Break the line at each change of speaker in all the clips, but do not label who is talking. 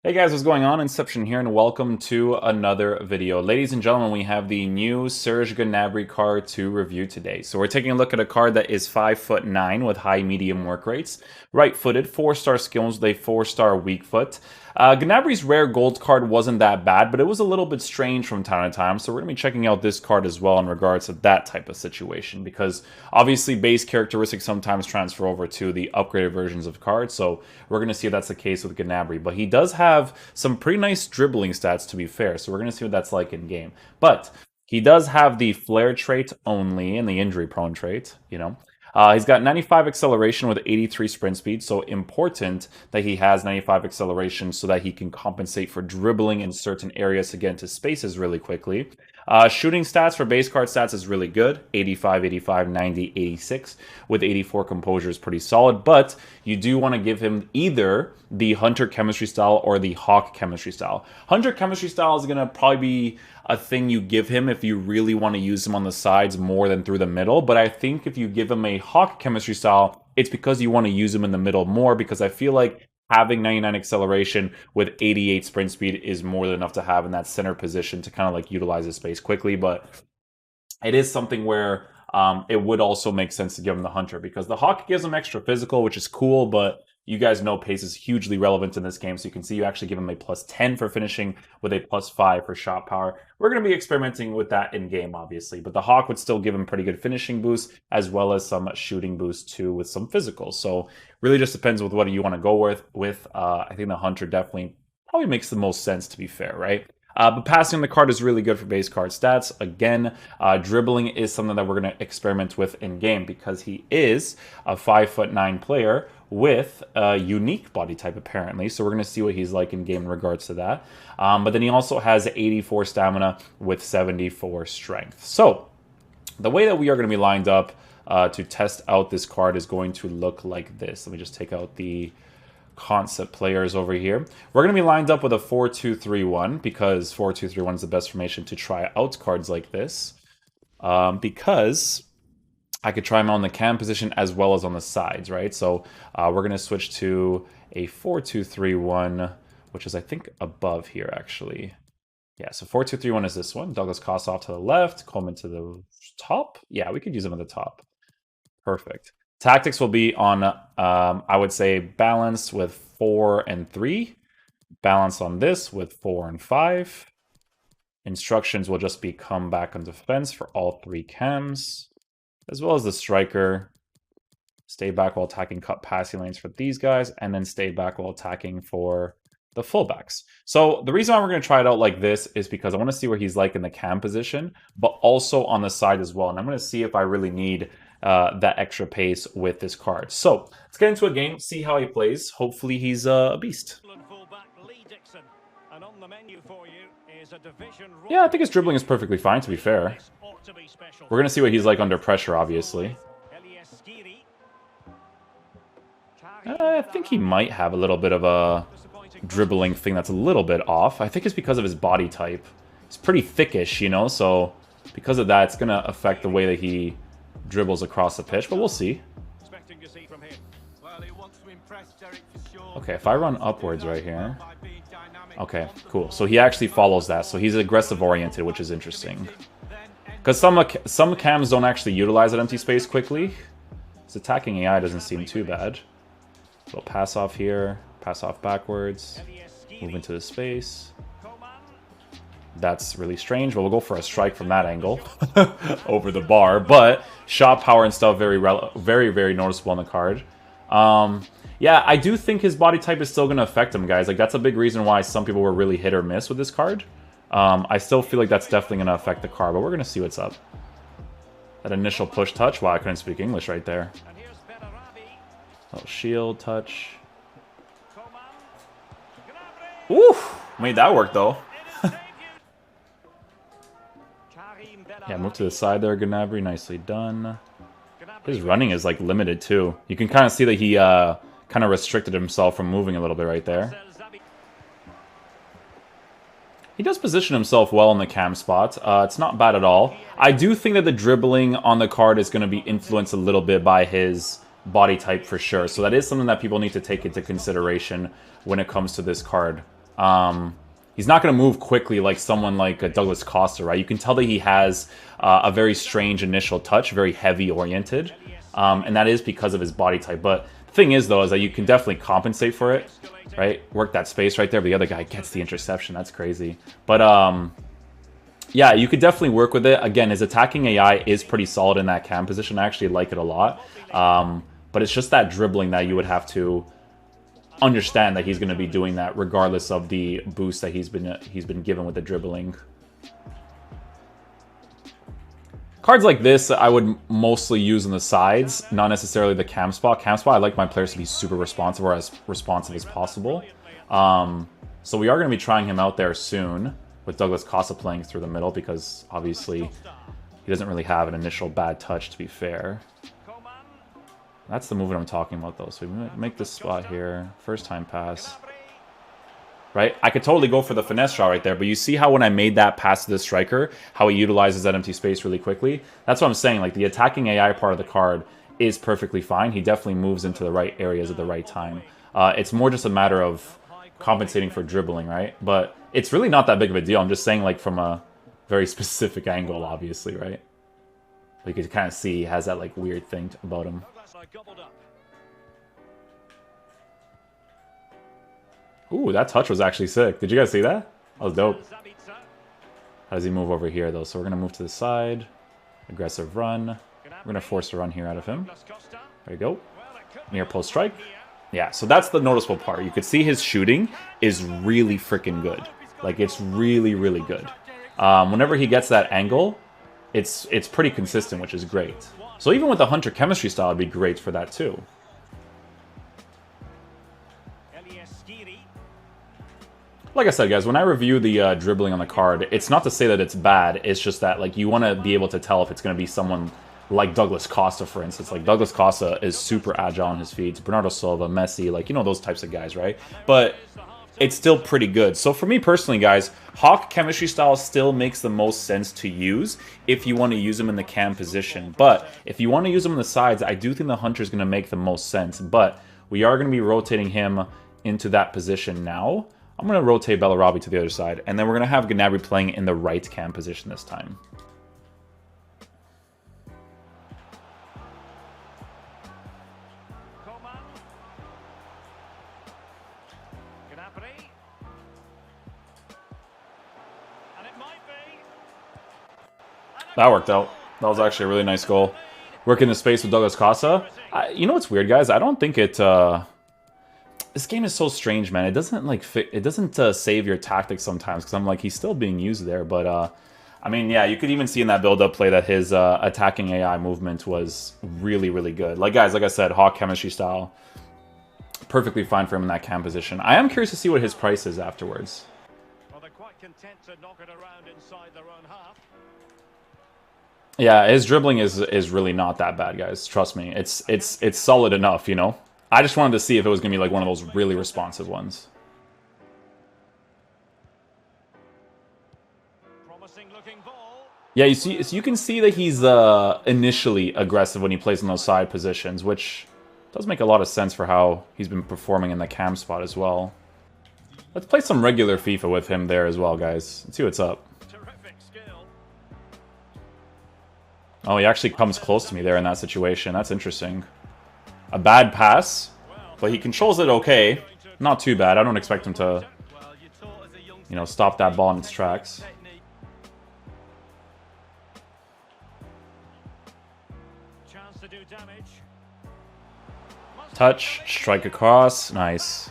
Hey guys, what's going on? Inception here, and welcome to another video. Ladies and gentlemen, we have the new Serge Gnabry card to review today. So we're taking a look at a card that is 5'9" with high medium work rates, right-footed, 4-star skills with a 4-star weak foot. Gnabry's rare gold card wasn't that bad, but it was a little bit strange from time to time, so we're going to be checking out this card as well in regards to that type of situation, because obviously base characteristics sometimes transfer over to the upgraded versions of cards, so we're going to see if that's the case with Gnabry. But he does have some pretty nice dribbling stats, to be fair, so we're going to see what that's like in game. But he does have the flare trait only and the injury prone trait, you know. He's got 95 acceleration with 83 sprint speed, so important that he has 95 acceleration so that he can compensate for dribbling in certain areas to get into spaces really quickly. Shooting stats for base card stats is really good. 85, 85, 90, 86, with 84 composure is pretty solid, but you do want to give him either the Hunter chemistry style or the Hawk chemistry style. Hunter chemistry style is going to probably be a thing you give him if you really want to use him on the sides more than through the middle, but I think if you give him a Hawk chemistry style, it's because you want to use him in the middle more, because I feel like having 99 acceleration with 88 sprint speed is more than enough to have in that center position to kind of like utilize his space quickly. But it is something where it would also make sense to give him the Hunter, because the Hawk gives him extra physical, which is cool, but you guys know pace is hugely relevant in this game, so you can see you actually give him a plus 10 for finishing with a plus 5 for shot power. We're going to be experimenting with that in-game, obviously, but the Hawk would still give him pretty good finishing boost, as well as some shooting boost, too, with some physical. So really just depends with what you want to go with. I think the Hunter definitely probably makes the most sense, to be fair, right? But passing the card is really good for base card stats. Again, dribbling is something that we're going to experiment with in-game, because he is a 5'9" player with a unique body type, apparently. So we're going to see what he's like in-game in regards to that. But then he also has 84 stamina with 74 strength. So the way that we are going to be lined up to test out this card is going to look like this. Let me just take out the concept players over here. We're going to be lined up with a 4-2-3-1, because 4-2-3-1 is the best formation to try out cards like this, because I could try him on the cam position as well as on the sides, right? So we're going to switch to a 4-2-3-1, which is, I think, above here, actually. Yeah, so 4-2-3-1 is this one. Douglas Kossoff to the left, Coleman to the top. Yeah, we could use him at the top. Perfect. Tactics will be on, I would say, balance with 4 and 3. Balance on this with 4 and 5. Instructions will just be come back on defense for all 3 cams, as well as the striker. Stay back while attacking, cut passing lanes for these guys, and then stay back while attacking for the fullbacks. So the reason why we're going to try it out like this is because I want to see where he's like in the cam position, but also on the side as well. And I'm going to see if I really need that extra pace with this card. So let's get into a game, see how he plays. Hopefully he's a beast. Yeah, I think his dribbling is perfectly fine, to be fair. We're going to see what he's like under pressure, obviously. I think he might have a little bit of a dribbling thing that's a little bit off. I think it's because of his body type. He's pretty thickish, you know, so because of that, it's going to affect the way that he dribbles across the pitch, but we'll see. Okay, if I run upwards right here. Okay, cool. So he actually follows that. So he's aggressive oriented, which is interesting. Because some cams don't actually utilize that empty space quickly. His attacking AI doesn't seem too bad. So pass off here, pass off backwards, move into the space. That's really strange, but we'll go for a strike from that angle over the bar. But shot power and stuff very, very noticeable on the card. Yeah, I do think his body type is still going to affect him, guys. Like, that's a big reason why some people were really hit or miss with this card. I still feel like that's definitely going to affect the card, but we're going to see what's up. That initial push touch. Wow, I couldn't speak English right there. Little shield touch. Oof! Made that work, though. Yeah, move to the side there, Gnabry. Nicely done. His running is, like, limited, too. You can kind of see that he kind of restricted himself from moving a little bit right there. He does position himself well in the cam spot. It's not bad at all. I do think that the dribbling on the card is going to be influenced a little bit by his body type for sure. So that is something that people need to take into consideration when it comes to this card. He's not going to move quickly like someone like Douglas Costa, right? You can tell that he has a very strange initial touch, very heavy oriented, and that is because of his body type. But the thing is, though, is that you can definitely compensate for it, right? Work that space right there, but the other guy gets the interception. That's crazy. But yeah, you could definitely work with it. Again, his attacking AI is pretty solid in that cam position. I actually like it a lot. But it's just that dribbling that you would have to understand that he's going to be doing that regardless of the boost that he's been given with the dribbling. Cards like this I would mostly use on the sides, not necessarily the cam spot. Cam spot, I like my players to be super responsive or as responsive as possible. So we are going to be trying him out there soon with Douglas Costa playing through the middle because obviously he doesn't really have an initial bad touch, to be fair. That's the movement I'm talking about, though. So we make this spot here. First time pass. Right? I could totally go for the finesse shot right there, but you see how when I made that pass to the striker, how he utilizes that empty space really quickly? That's what I'm saying. Like, the attacking AI part of the card is perfectly fine. He definitely moves into the right areas at the right time. It's more just a matter of compensating for dribbling, right? But it's really not that big of a deal. I'm just saying, like, from a very specific angle, obviously, right? You can kind of see he has that, like, weird thing about him. Ooh, that touch was actually sick. Did you guys see that? That was dope. How does he move over here, though? So we're going to move to the side. Aggressive run. We're going to force a run here out of him. There you go. Near post strike. Yeah, so that's the noticeable part. You could see his shooting is really freaking good. Like, it's really, really good. Whenever he gets that angle, it's pretty consistent, which is great. So even with the Hunter chemistry style, it'd be great for that too. Like I said, guys, when I review the dribbling on the card, it's not to say that it's bad. It's just that, like, you want to be able to tell if it's going to be someone like Douglas Costa, for instance. Like, Douglas Costa is super agile on his feet. Bernardo Silva, Messi, like, you know, those types of guys, right? But it's still pretty good. So for me personally, guys, Hawk chemistry style still makes the most sense to use if you want to use him in the cam position. But if you want to use him on the sides, I do think the Hunter is going to make the most sense. But we are going to be rotating him into that position now. I'm going to rotate Bellarabi to the other side, and then we're going to have Gnabry playing in the right cam position this time. That worked out. That was actually a really nice goal. Working the space with Douglas Costa. You know what's weird, guys? I don't think it... This game is so strange, man. It doesn't like fit. It doesn't save your tactics sometimes because I'm like, he's still being used there. But I mean, yeah, you could even see in that build-up play that his attacking AI movement was really, really good. Like, guys, like I said, Hawk chemistry style, perfectly fine for him in that cam position. I am curious to see what his price is afterwards.
Well, they're quite content to knock it around inside their own half.
Yeah, his dribbling is really not that bad, guys. Trust me, it's solid enough, you know. I just wanted to see if it was going to be like one of those really responsive ones.
Promising looking ball.
Yeah, you see, so you can see that he's initially aggressive when he plays in those side positions, which does make a lot of sense for how he's been performing in the cam spot as well. Let's play some regular FIFA with him there as well, guys. Let's see what's up.
Terrific skill.
Oh, he actually comes close to me there in that situation. That's interesting. A bad pass, but he controls it okay. Not too bad. I don't expect him to, you know, stop that ball in its tracks.
Chance to do damage.
Touch, strike across, nice.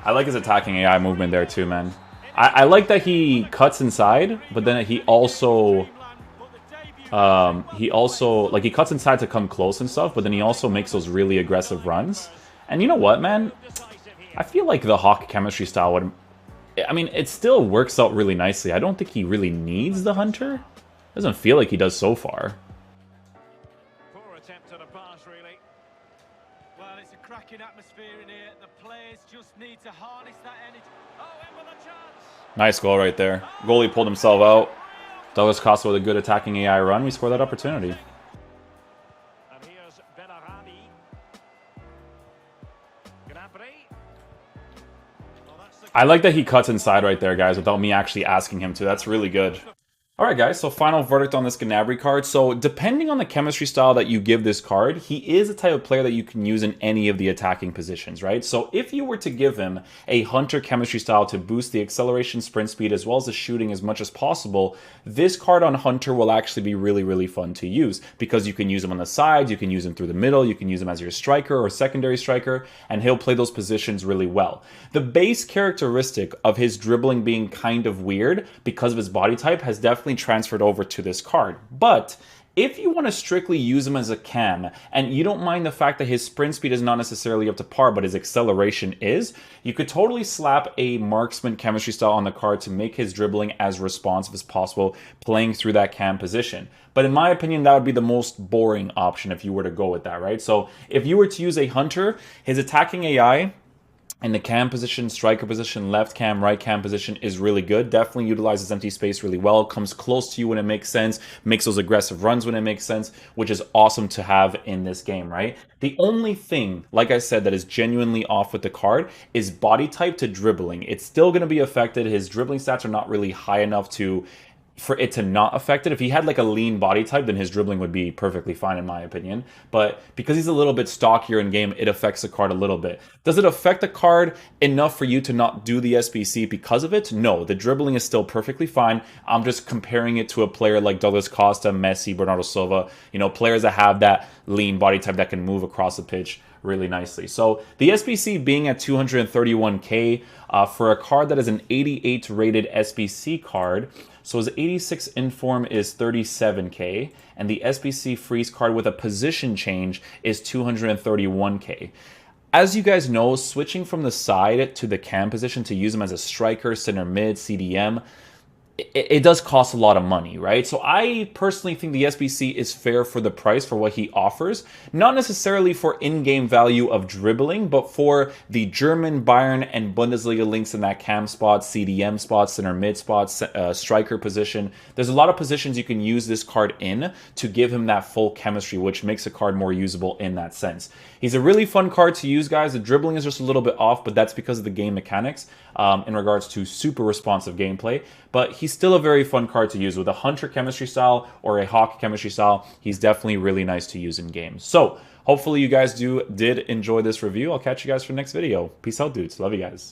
I like his attacking AI movement there too, man. I like that he cuts inside, but then he also like, he cuts inside to come close and stuff, but then he also makes those really aggressive runs. And you know what, man? I feel like the Hawk chemistry style would... I mean, it still works out really nicely. I don't think he really needs the Hunter. Doesn't feel like he does so far.
Poor attempt at a pass, really.
Well, it's a cracking atmosphere in here. The players just need to harness that energy.
Oh, in with a chance.
Nice goal right there. Goalie pulled himself out. Douglas Costa with a good attacking AI run. We score that opportunity.
And here's Bellarabi. Gnabry.
I like that he cuts inside right there, guys, without me actually asking him to. That's really good. Alright guys, so final verdict on this Gnabry card. So depending on the chemistry style that you give this card, he is a type of player that you can use in any of the attacking positions, right? So if you were to give him a Hunter chemistry style to boost the acceleration, sprint speed, as well as the shooting as much as possible, this card on Hunter will actually be really, really fun to use because you can use him on the sides, you can use him through the middle, you can use him as your striker or secondary striker, and he'll play those positions really well. The base characteristic of his dribbling being kind of weird because of his body type has definitely transferred over to this card. But if you want to strictly use him as a cam, and you don't mind the fact that his sprint speed is not necessarily up to par, but his acceleration is, you could totally slap a marksman chemistry style on the card to make his dribbling as responsive as possible, playing through that cam position. But in my opinion, that would be the most boring option if you were to go with that, right? So if you were to use a Hunter, his attacking AI in the cam position, striker position, left cam, right cam position is really good. Definitely utilizes empty space really well. Comes close to you when it makes sense. Makes those aggressive runs when it makes sense, which is awesome to have in this game, right? The only thing, like I said, that is genuinely off with the card is body type to dribbling. It's still going to be affected. His dribbling stats are not really high enough for it to not affect it. If he had like a lean body type, then his dribbling would be perfectly fine in my opinion. But because he's a little bit stockier in game, it affects the card a little bit. Does it affect the card enough for you to not do the SBC because of it? No, the dribbling is still perfectly fine. I'm just comparing it to a player like Douglas Costa, Messi, Bernardo Silva, you know, players that have that lean body type that can move across the pitch really nicely. So the SBC being at 231k for a card that is an 88 rated SBC card, so his 86 inform is 37k, and the SBC freeze card with a position change is 231k. As you guys know, switching from the side to the cam position to use him as a striker, center mid, CDM, it does cost a lot of money, right? So I personally think the SBC is fair for the price for what he offers. Not necessarily for in-game value of dribbling, but for the German, Bayern, and Bundesliga links in that cam spot, CDM spot, center mid spot, striker position. There's a lot of positions you can use this card in to give him that full chemistry, which makes a card more usable in that sense. He's a really fun card to use, guys. The dribbling is just a little bit off, but that's because of the game mechanics in regards to super responsive gameplay. But he's still a very fun card to use with a Hunter chemistry style or a Hawk chemistry style. He's definitely really nice to use in games. So hopefully you guys did enjoy this review. I'll catch you guys for the next video. Peace out, dudes. Love you guys.